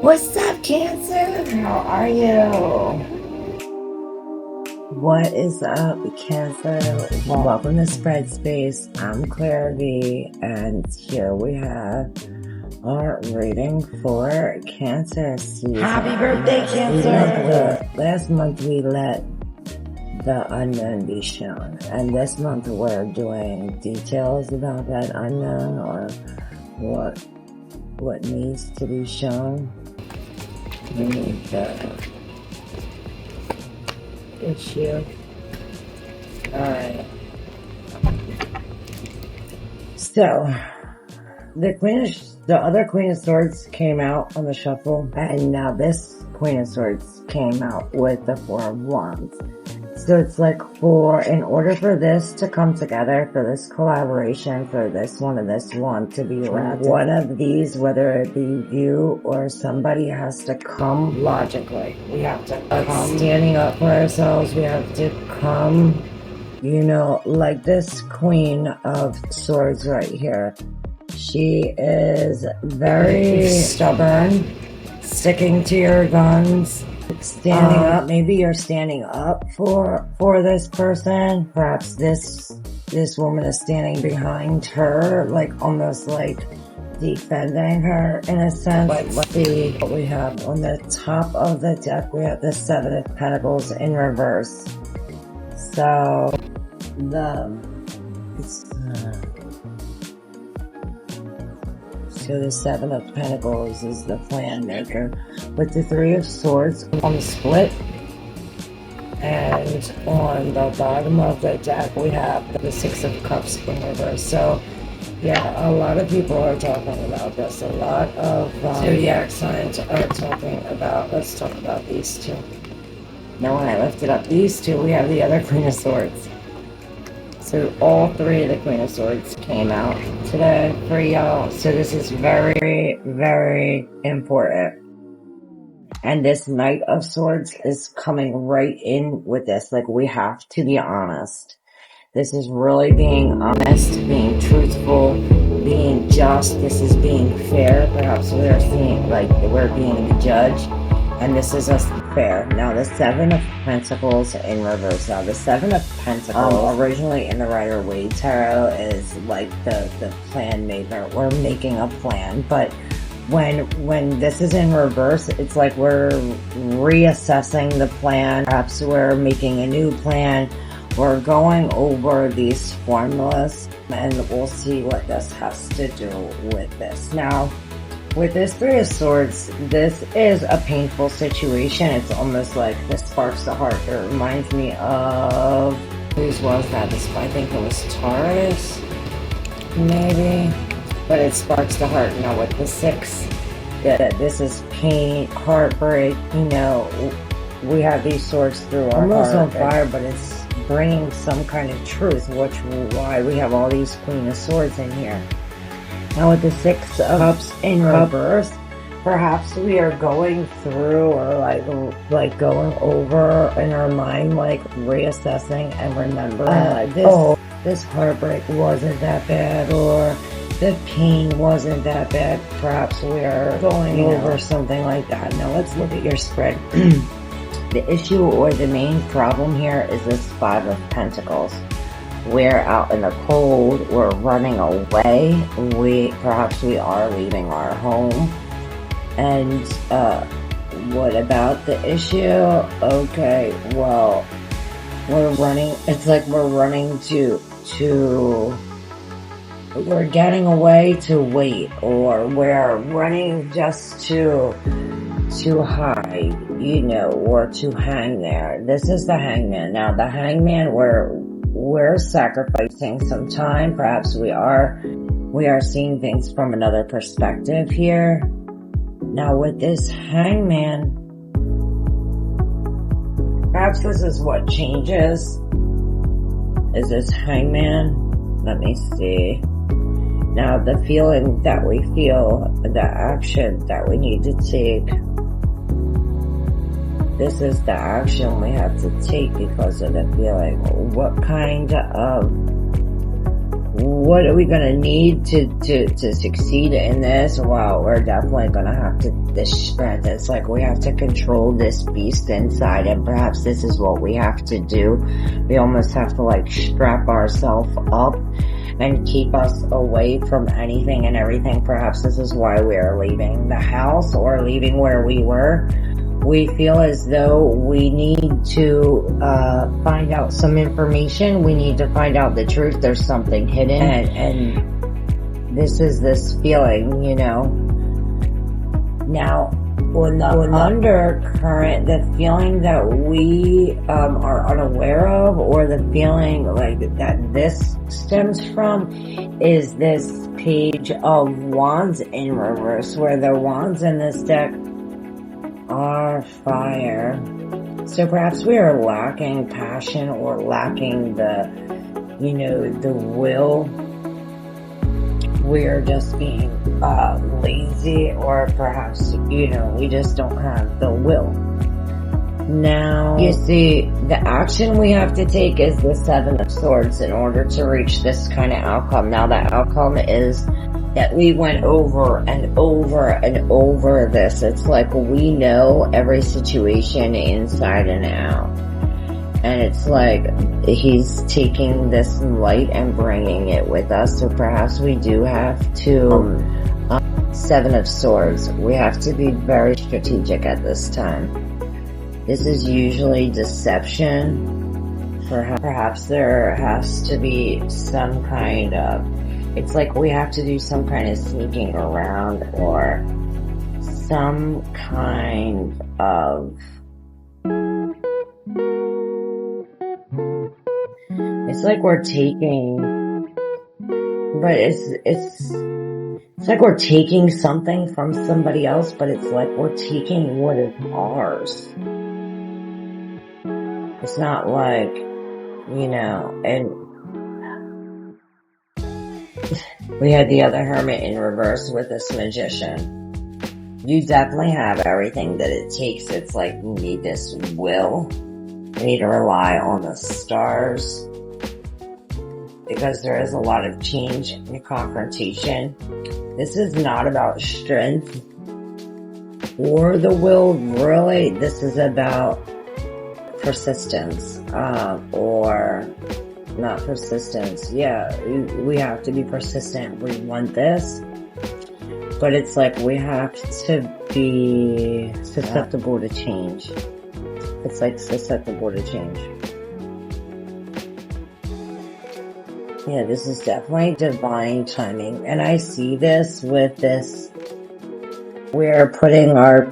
What's up, Cancer? How are you? What is up, Cancer? Welcome to Spread Space. I'm ClairV, and here we have our reading for Cancer season. Happy birthday, Cancer! Last month we let the unknown be shown, and this month we're doing details about that unknown, or what needs to be shown. We need the issue. Alright. So, the other Queen of Swords came out on the shuffle, and now this Queen of Swords came out with the Four of Wands. So it's like in order for this to come together, for this collaboration, for this one and this one to be wrapped, one of these, whether it be you or somebody, has to come logically. We have to come standing up for ourselves. We have to come, like this Queen of Swords right here. She is very stubborn, sticking to your guns. Standing up, maybe you're standing up for this person. Perhaps this woman is standing behind her, like almost like defending her in a sense. Let's see what we have on the top of the deck. We have the Seven of Pentacles in reverse. So So the Seven of Pentacles is the plan maker, with the Three of Swords on the split, and on the bottom of the deck we have the Six of Cups in reverse. So yeah, a lot of people are talking about this. A lot of zodiac signs are talking about, let's talk about these two. Now when I lifted up these two, we have the other Queen of Swords. So all three of the Queen of Swords came out today for y'all. So this is very, very important. And this Knight of Swords is coming right in with this. Like, we have to be honest. This is really being honest, being truthful, being just. This is being fair. Perhaps we're seeing, like, we're being the judge. And this is us fair. Now the Seven of Pentacles in reverse. Now the Seven of Pentacles, originally in the Rider-Waite Tarot, is like the plan maker. We're making a plan, but when this is in reverse, it's like we're reassessing the plan. Perhaps we're making a new plan. We're going over these formulas, and we'll see what this has to do with this. Now, with this Three of Swords, this is a painful situation. It's almost like this sparks the heart. It reminds me of, whose was that? I think it was Taurus, maybe. But it sparks the heart. Now with the Six, this is pain, heartbreak. We have these swords through our almost heart. On fire, but it's bringing some kind of truth, why we have all these Queen of Swords in here. Now with the Six of Cups in reverse, perhaps we are going through, or like going over in our mind, like reassessing and remembering, this heartbreak wasn't that bad, or the pain wasn't that bad. Perhaps we are going over something like that. Now let's look at your spread. The issue or the main problem here is this Five of Pentacles. We're out in the cold, we're running away, perhaps we are leaving our home. And what about the issue? Okay, well, we're running, it's like we're running we're getting away to wait, or we're running just to hide, or to hang there. This is the Hangman. Now the Hangman, we're sacrificing some time. Perhaps we are seeing things from another perspective here. Now with this Hangman, perhaps this is what changes. Is this Hangman? Let me see. Now the feeling that we feel, the action that we need to take, this is the action we have to take because of the feeling. What kind of what are we gonna need to succeed in this? Well, we're definitely gonna have to, this strength. It's like we have to control this beast inside, and perhaps this is what we have to do. We almost have to like strap ourselves up and keep us away from anything and everything. Perhaps this is why we are leaving the house or leaving where we were. We feel as though we need to find out some information. We need to find out the truth. There's something hidden, and this is this feeling, you know. Now, on the undercurrent, the feeling that we are unaware of, or the feeling like that this stems from, is this Page of Wands in reverse, where the wands in this deck are fire. So perhaps we are lacking passion, or lacking the, you know, the will. We're just being lazy, or perhaps, you know, we just don't have the will. Now, you see, the action we have to take is the Seven of Swords in order to reach this kind of outcome. Now, the outcome is that we went over and over and over this. It's like we know every situation inside and out. And it's like he's taking this light and bringing it with us. So perhaps we do have to, Seven of Swords. We have to be very strategic at this time. This is usually deception. Perhaps there has to be some kind of, it's like we have to do some kind of sneaking around, or some kind of, it's like we're taking, but it's like we're taking something from somebody else, but it's like we're taking what is ours. It's not like, you know, and we had the other Hermit in reverse with this Magician. You definitely have everything that it takes. It's like you need this will. You need to rely on the stars, because there is a lot of change and confrontation. This is not about strength or the will, really. This is about persistence, or not persistence. Yeah, we have to be persistent. We want this, but it's like we have to be susceptible to change. It's like susceptible to change. Yeah, this is definitely divine timing. And I see this with this, we're putting our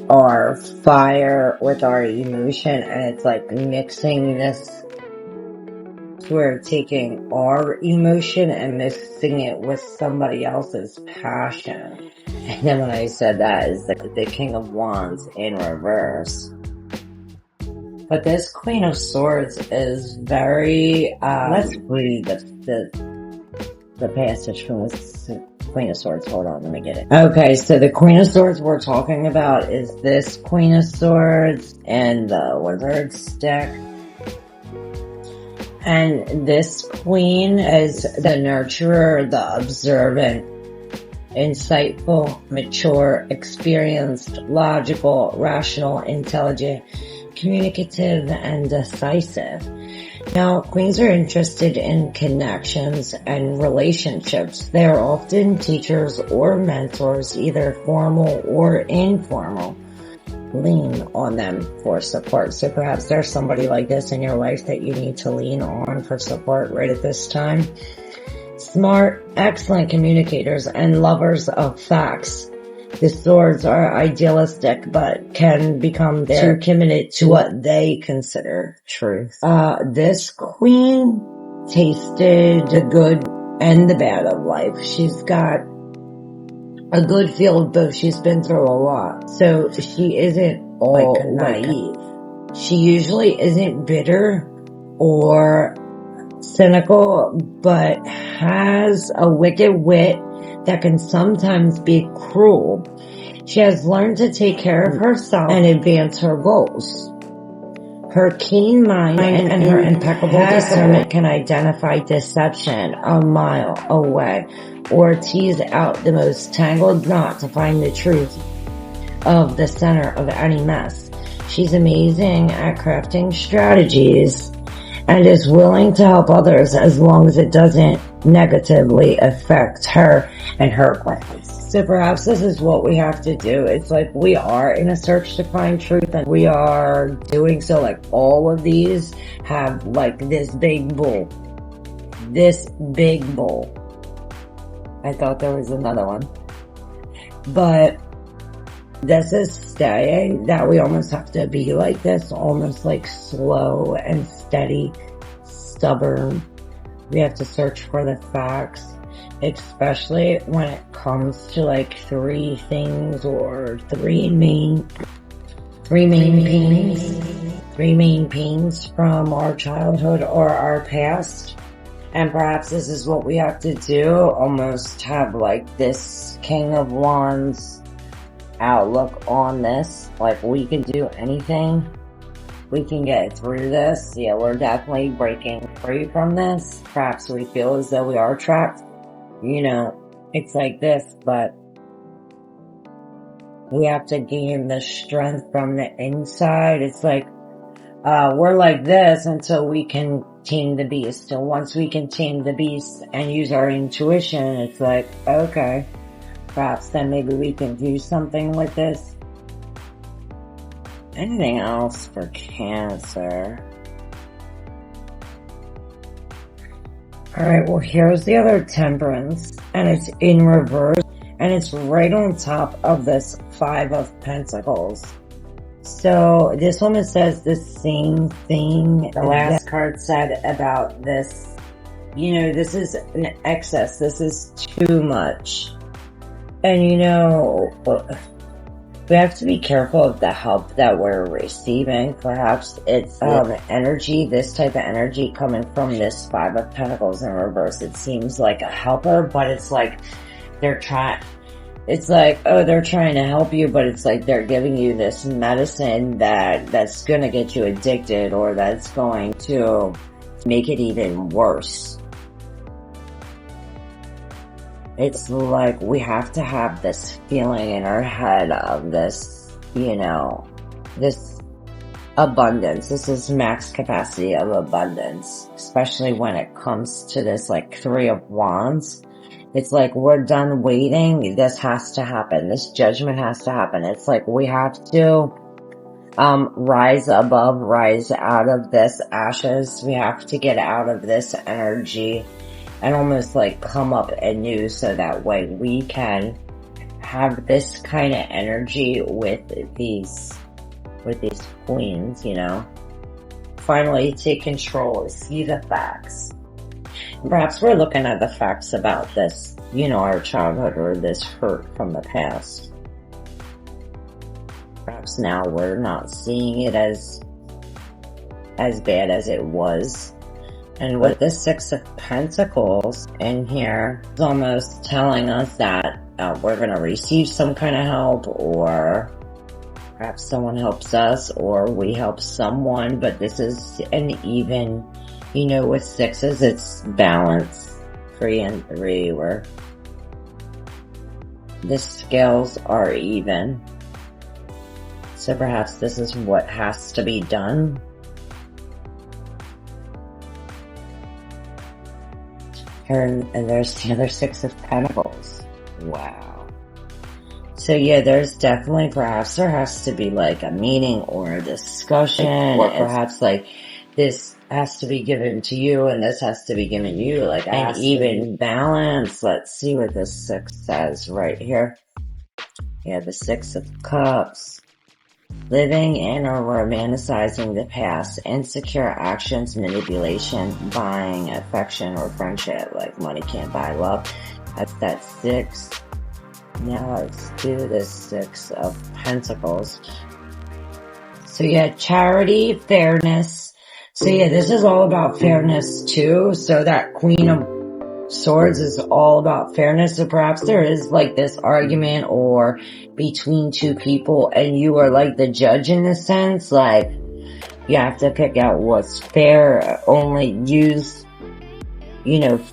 our fire with our emotion, and it's like mixing this. We're taking our emotion and mixing it with somebody else's passion. And then when I said that, is the King of Wands in reverse. But this Queen of Swords is very, let's read the passage from this Queen of Swords. Hold on, let me get it. Okay, so the Queen of Swords we're talking about is this Queen of Swords and the Wizard's deck. And this queen is the nurturer, the observant, insightful, mature, experienced, logical, rational, intelligent, communicative, and decisive. Now, queens are interested in connections and relationships. They are often teachers or mentors, either formal or informal. Lean on them for support. So perhaps there's somebody like this in your life that you need to lean on for support right at this time. Smart, excellent communicators and lovers of facts. The swords are idealistic, but can become too committed to what they consider truth. This queen tasted the good and the bad of life. She's got a good feel of both. She's been through a lot. So she isn't all naive. She usually isn't bitter or cynical, but has a wicked wit that can sometimes be cruel. She has learned to take care of herself and advance her goals. Her keen mind and her impeccable discernment can identify deception a mile away or tease out the most tangled knot to find the truth of the center of any mess. She's amazing at crafting strategies and is willing to help others as long as it doesn't negatively affect her and her plans. So perhaps this is what we have to do. It's like we are in a search to find truth, and we are doing so. Like all of these have like this big bull. This big bull. I thought there was another one. But this is saying that we almost have to be like this, almost like slow and steady, stubborn. We have to search for the facts, especially when it comes to like three things or three main pains from our childhood or our past. And perhaps this is what we have to do, almost have like this King of Wands outlook on this. Like we can do anything. We can get through this. Yeah, we're definitely breaking free from this. Perhaps we feel as though we are trapped. You know, it's like this, but we have to gain the strength from the inside. It's like, we're like this until we can tame the beast. So once we can tame the beast and use our intuition, it's like, okay, perhaps then maybe we can do something with this. Anything else for Cancer? Alright, well here's the other Temperance, and it's in reverse, and it's right on top of this Five of Pentacles. So this woman says the same thing the last card said about this. You know, this is an excess. This is too much. And you know, we have to be careful of the help that we're receiving. Perhaps it's energy, this type of energy coming from this Five of Pentacles in reverse. It seems like a helper, but it's like they're trying, it's like, oh, they're trying to help you, but it's like they're giving you this medicine that's gonna get you addicted, or that's going to make it even worse. It's like we have to have this feeling in our head of this, you know, this abundance. This is max capacity of abundance, especially when it comes to this like Three of Wands. It's like we're done waiting. This has to happen. This judgment has to happen. It's like we have to rise above, rise out of this ashes. We have to get out of this energy and almost like come up anew, so that way we can have this kind of energy with these queens, you know. Finally take control, see the facts. Perhaps we're looking at the facts about this, you know, our childhood or this hurt from the past. Perhaps now we're not seeing it as bad as it was. And with the Six of Pentacles in here, it's almost telling us that we're going to receive some kind of help, or perhaps someone helps us, or we help someone. But this is an even, you know, with sixes, it's balance, 3 and 3, where the scales are even. So perhaps this is what has to be done. And there's the other Six of Pentacles. Wow. So yeah, there's definitely, perhaps there has to be like a meeting or a discussion, or perhaps like this has to be given to you and this has to be given to you, like an even balance. Let's see what this Six says right here. Yeah, the Six of Cups. Living in or romanticizing the past, insecure actions, manipulation, buying affection or friendship, like money can't buy love. That's that 6. Now let's do the Six of Pentacles. So yeah, charity, fairness. So yeah, this is all about fairness too. So that Queen of Swords is all about fairness. So perhaps there is like this argument or between two people and you are like the judge in a sense, like You have to pick out what's fair, only use,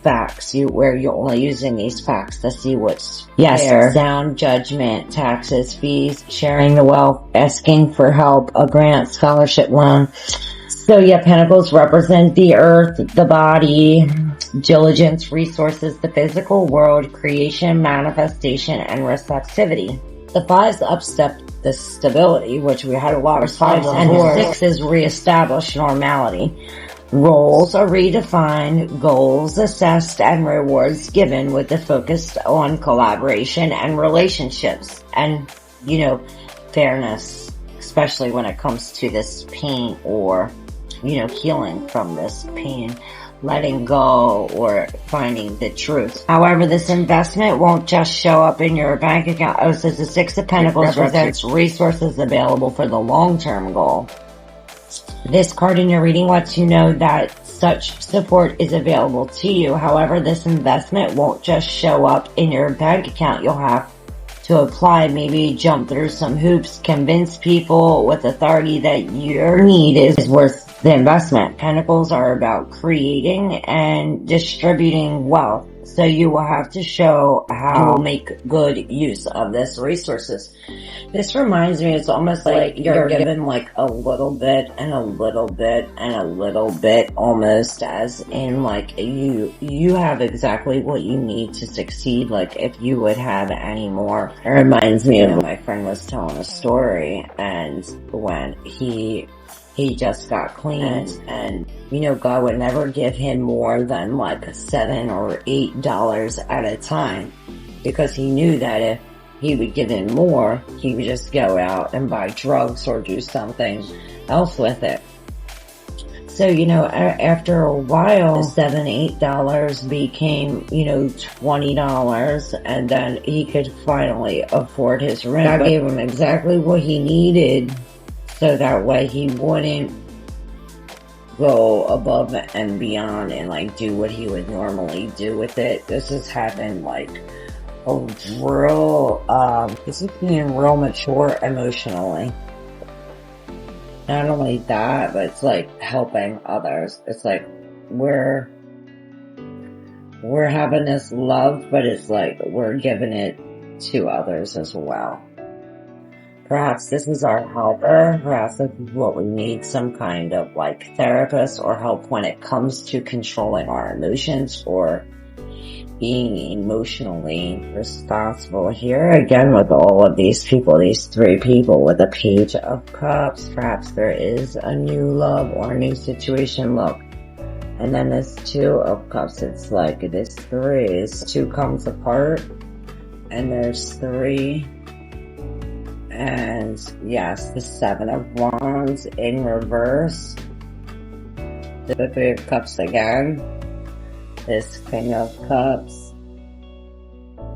facts. Where you're only using these facts to see what's fair. Sound judgment, taxes, fees, sharing the wealth, asking for help, a grant, scholarship, loan. So yeah, pentacles represent the earth, the body, diligence, resources, the physical world, creation, manifestation, and receptivity. The fives upstep the stability, which we had a lot of fives, and the six is reestablish normality. Roles are redefined, goals assessed, and rewards given with the focus on collaboration and relationships and, fairness, especially when it comes to this pain or, healing from this pain, letting go or finding the truth. However, this investment won't just show up in your bank account. Oh, so the Six of Pentacles represents resources available for the long-term goal. This card in your reading lets you know that such support is available to you. However, this investment won't just show up in your bank account. You'll have to apply, maybe jump through some hoops, convince people with authority that your need is worth the investment. Pentacles are about creating and distributing wealth. So you will have to show how to make good use of this resources. This reminds me, it's almost like you're given like a little bit and a little bit and a little bit, almost as in like you have exactly what you need to succeed. Like if you would have any more. It reminds me of my friend was telling a story, and when he just got cleaned, and God would never give him more than like $7 or $8 at a time, because he knew that if he would give him more, he would just go out and buy drugs or do something else with it. So, after a while, $7, $8 became, $20, and then he could finally afford his rent. God gave him exactly what he needed, so that way he wouldn't go above and beyond and like do what he would normally do with it. This has happened like this is being real mature emotionally. Not only that, but it's like helping others. It's like we're having this love, but it's like we're giving it to others as well. Perhaps this is our helper. Perhaps this is what we need, some kind of like therapist or help when it comes to controlling our emotions or being emotionally responsible. Here again with all of these people, these three people with a Page of Cups. Perhaps there is a new love or a new situation. Look. And then this Two of Cups. It's like this three is two comes apart. And there's three. And yes, the Seven of Wands in reverse. The Three of Cups again. This King of Cups.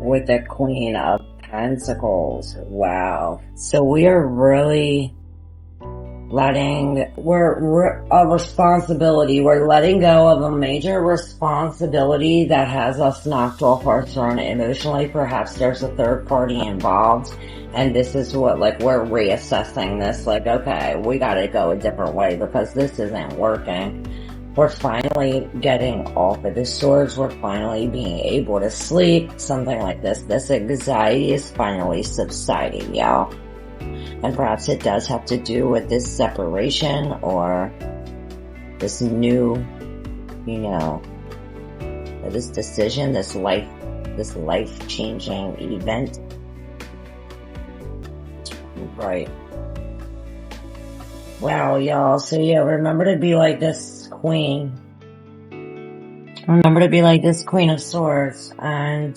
With the Queen of Pentacles. Wow. So we are really we're a responsibility. We're letting go of a major responsibility that has us knocked off our throne emotionally. Perhaps there's a third party involved. And this is what, like, we're reassessing this. Like, okay, we gotta go a different way because this isn't working. We're finally getting off of the swords. We're finally being able to sleep. Something like this. This anxiety is finally subsiding, y'all. And perhaps it does have to do with this separation or this new, this decision, this life-changing event. Right. Wow, y'all. So yeah, remember to be like this queen. Remember to be like this Queen of Swords. And,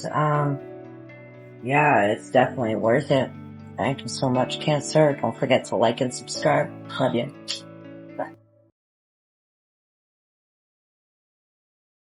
yeah, it's definitely worth it. Thank you so much, Cancer. Don't forget to like and subscribe. Love you.